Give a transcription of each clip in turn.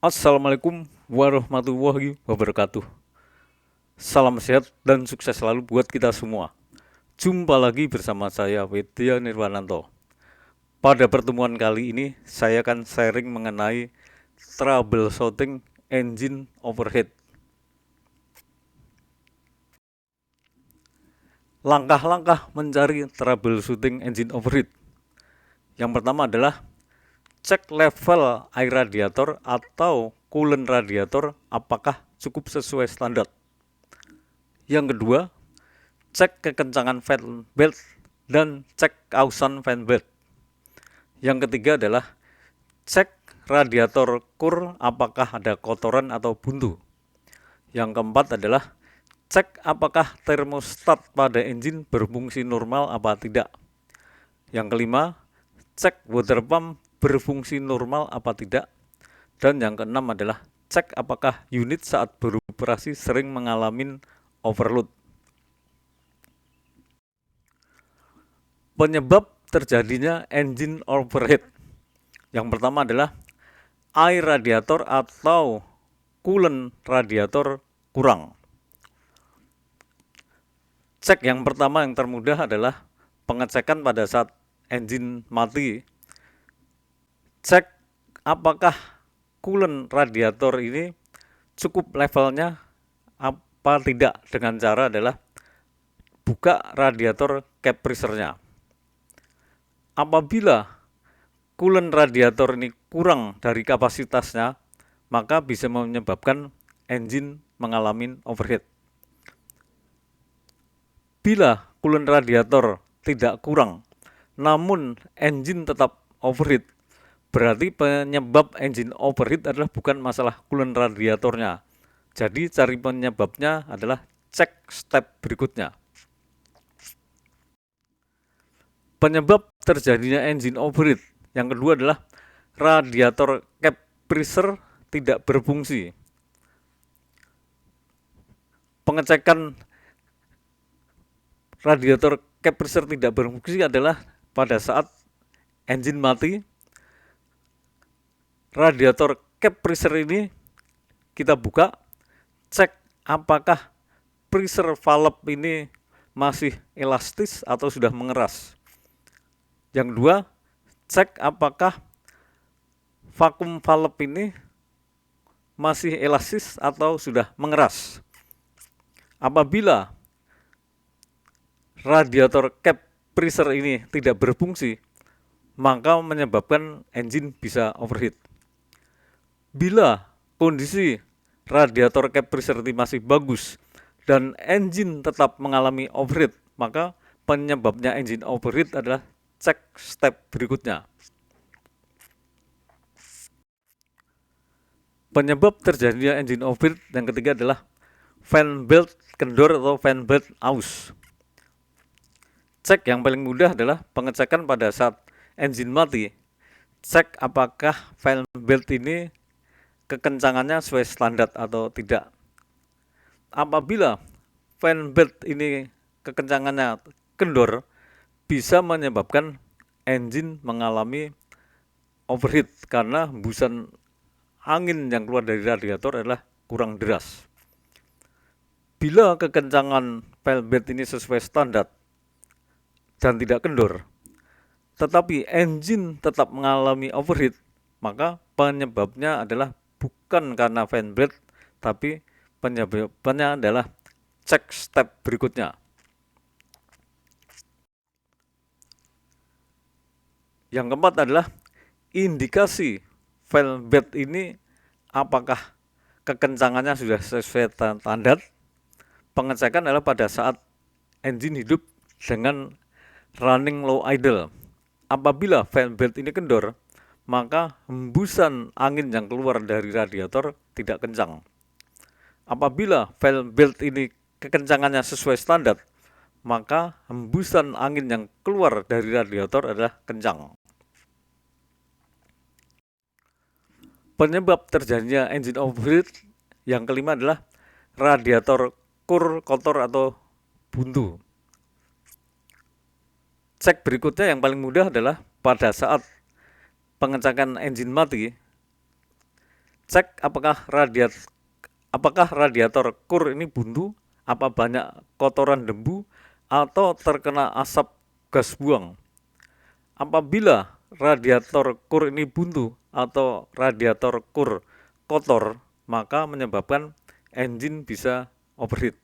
Assalamualaikum warahmatullahi wabarakatuh. Salam sehat dan sukses selalu buat kita semua. Jumpa lagi bersama saya Widya Nirwananto. Pada pertemuan kali ini saya akan sharing mengenai troubleshooting engine overheat. Langkah-langkah mencari troubleshooting engine overheat. Yang pertama adalah cek level air radiator atau coolant radiator apakah cukup sesuai standar. Yang kedua, cek kekencangan fan belt dan cek kausan fan belt. Yang ketiga adalah cek radiator core apakah ada kotoran atau buntu. Yang keempat adalah cek apakah termostat pada engine berfungsi normal apa tidak. Yang kelima, cek water pump berfungsi normal apa tidak. Dan yang keenam adalah cek apakah unit saat beroperasi sering mengalami overload. Penyebab terjadinya engine overheat. Yang pertama adalah air radiator atau coolant radiator kurang. Cek yang pertama yang termudah adalah pengecekan pada saat engine mati. Cek apakah coolant radiator ini cukup levelnya apa tidak, dengan cara adalah buka radiator cap pressure-nya. Apabila coolant radiator ini kurang dari kapasitasnya, maka bisa menyebabkan engine mengalami overheat. Bila coolant radiator tidak kurang, namun engine tetap overheat, berarti penyebab engine overheat adalah bukan masalah coolant radiatornya. Jadi cari penyebabnya adalah cek step berikutnya. Penyebab terjadinya engine overheat yang kedua adalah radiator cap pressure tidak berfungsi. Pengecekan radiator cap pressure tidak berfungsi adalah pada saat engine mati, radiator cap pressure ini kita buka, cek apakah pressure valve ini masih elastis atau sudah mengeras. Yang kedua, cek apakah vakum valve ini masih elastis atau sudah mengeras. Apabila radiator cap pressure ini tidak berfungsi, maka menyebabkan engine bisa overheat. Bila kondisi radiator cap pressure ini masih bagus dan engine tetap mengalami overheat, maka penyebabnya engine overheat adalah cek step berikutnya. Penyebab terjadinya engine overheat yang ketiga adalah fan belt kendor atau fan belt aus. Cek yang paling mudah adalah pengecekan pada saat engine mati. Cek apakah fan belt ini kekencangannya sesuai standar atau tidak. Apabila fan belt ini kekencangannya kendor, bisa menyebabkan engine mengalami overheat karena hembusan angin yang keluar dari radiator adalah kurang deras. Bila kekencangan fan belt ini sesuai standar dan tidak kendor, tetapi engine tetap mengalami overheat, maka penyebabnya adalah bukan karena fan belt, tapi penyebabnya adalah cek step berikutnya. Yang keempat adalah indikasi fan belt ini apakah kekencangannya sudah sesuai standar. Pengecekan adalah pada saat engine hidup dengan running low idle. Apabila fan belt ini kendor, maka hembusan angin yang keluar dari radiator tidak kencang. Apabila fan belt ini kekencangannya sesuai standar, maka hembusan angin yang keluar dari radiator adalah kencang. Penyebab terjadinya engine overheat yang kelima adalah radiator core kotor atau buntu. Cek berikutnya yang paling mudah adalah pada saat pengecekan engine mati, cek apakah radiator kur ini buntu, apa banyak kotoran debu atau terkena asap gas buang. Apabila radiator kur ini buntu atau radiator kur kotor, maka menyebabkan engine bisa overheat.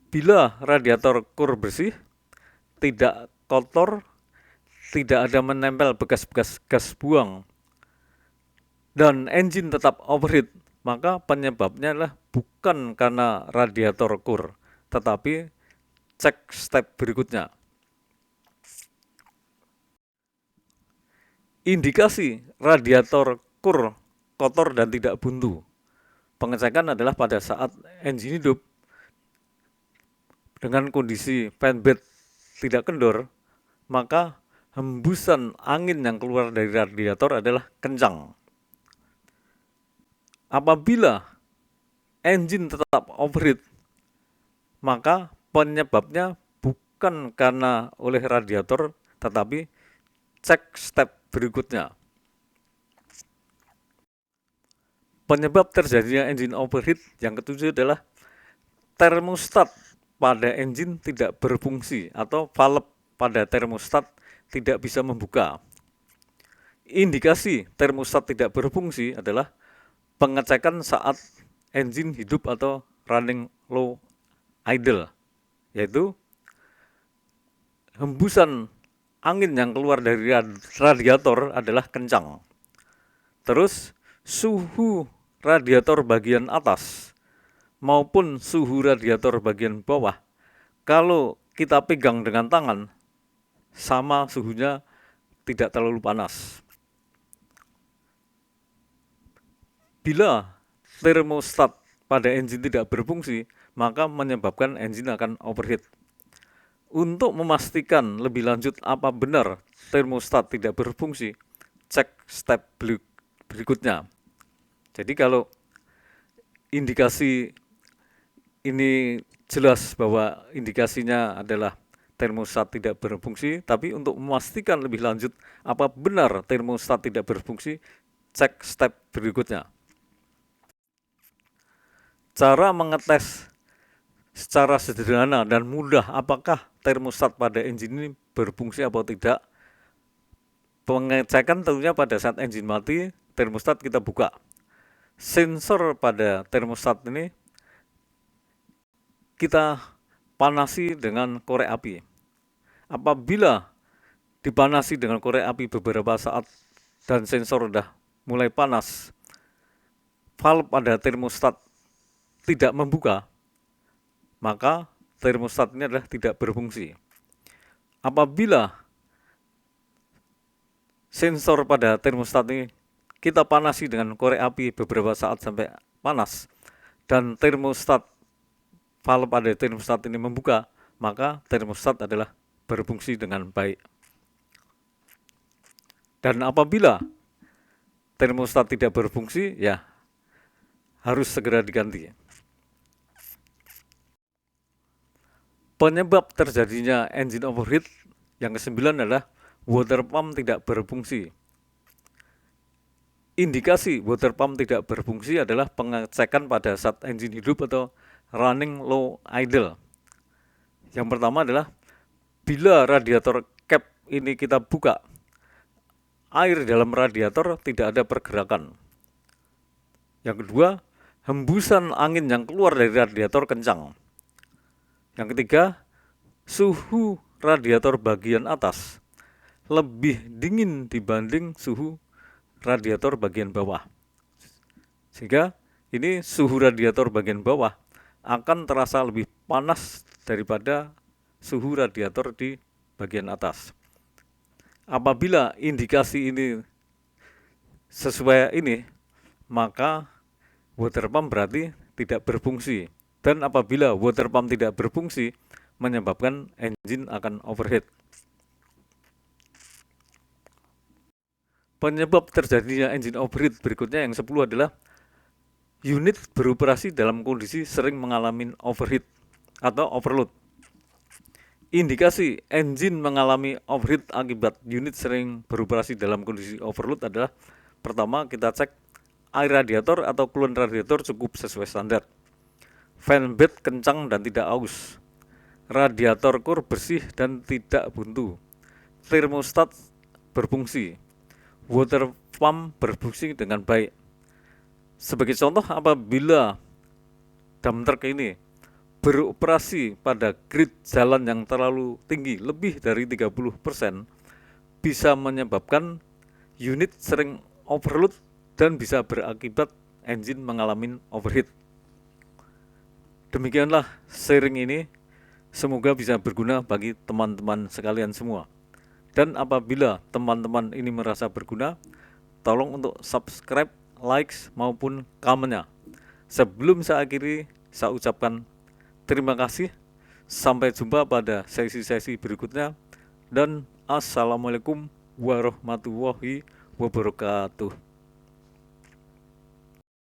Bila radiator kur bersih, tidak kotor, tidak ada menempel bekas-bekas gas buang, dan engine tetap overheat, maka penyebabnya adalah bukan karena radiator kur, tetapi cek step berikutnya. Indikasi radiator kur kotor dan tidak buntu. Pengecekan adalah pada saat engine hidup dengan kondisi fan bed tidak kendor, maka hembusan angin yang keluar dari radiator adalah kencang. Apabila engine tetap overheat, maka penyebabnya bukan karena oleh radiator, tetapi cek step berikutnya. Penyebab terjadinya engine overheat yang ketujuh adalah termostat pada engine tidak berfungsi atau valve pada termostat tidak bisa membuka. Indikasi termostat tidak berfungsi adalah pengecekan saat engine hidup atau running low idle, yaitu hembusan angin yang keluar dari radiator adalah kencang. Terus suhu radiator bagian atas maupun suhu radiator bagian bawah, kalau kita pegang dengan tangan, sama suhunya, tidak terlalu panas. Bila termostat pada engine tidak berfungsi, maka menyebabkan engine akan overheat. Untuk memastikan lebih lanjut apa benar termostat tidak berfungsi, cek step berikutnya. Jadi kalau indikasi ini jelas bahwa indikasinya adalah termostat tidak berfungsi, tapi untuk memastikan lebih lanjut apa benar termostat tidak berfungsi, cek step berikutnya. Cara mengetes secara sederhana dan mudah apakah termostat pada engine ini berfungsi atau tidak. Pengecekan tentunya pada saat engine mati, termostat kita buka. Sensor pada termostat ini kita panasi dengan korek api. Apabila dipanasi dengan korek api beberapa saat dan sensor sudah mulai panas, valve pada termostat tidak membuka, maka termostat ini adalah tidak berfungsi. Apabila sensor pada termostat ini kita panasi dengan korek api beberapa saat sampai panas dan termostat valve pada termostat ini membuka, maka termostat adalah berfungsi dengan baik. Dan apabila termostat tidak berfungsi, ya harus segera diganti. Penyebab terjadinya engine overheat yang ke-9 adalah water pump tidak berfungsi. Indikasi water pump tidak berfungsi adalah pengecekan pada saat engine hidup atau running low idle. Yang pertama adalah bila radiator cap ini kita buka, air dalam radiator tidak ada pergerakan. Yang kedua, hembusan angin yang keluar dari radiator kencang. Yang ketiga, suhu radiator bagian atas lebih dingin dibanding suhu radiator bagian bawah. Sehingga ini suhu radiator bagian bawah akan terasa lebih panas daripada suhu radiator di bagian atas. Apabila indikasi ini sesuai ini, maka water pump berarti tidak berfungsi. Dan apabila water pump tidak berfungsi, menyebabkan engine akan overheat. Penyebab terjadinya engine overheat berikutnya yang 10 adalah unit beroperasi dalam kondisi sering mengalami overheat atau overload. Indikasi engine mengalami overheat akibat unit sering beroperasi dalam kondisi overload adalah pertama kita cek air radiator atau coolant radiator cukup sesuai standar. Fan bed kencang dan tidak aus. Radiator core bersih dan tidak buntu. Termostat berfungsi. Water pump berfungsi dengan baik. Sebagai contoh, apabila dump truck ini beroperasi pada grid jalan yang terlalu tinggi, lebih dari 30%, bisa menyebabkan unit sering overload dan bisa berakibat engine mengalami overheat. Demikianlah sharing ini, semoga bisa berguna bagi teman-teman sekalian semua. Dan apabila teman-teman ini merasa berguna, tolong untuk subscribe, likes maupun komennya. Sebelum saya akhiri, saya ucapkan terima kasih. Sampai jumpa pada sesi-sesi berikutnya. Dan assalamualaikum warahmatullahi wabarakatuh.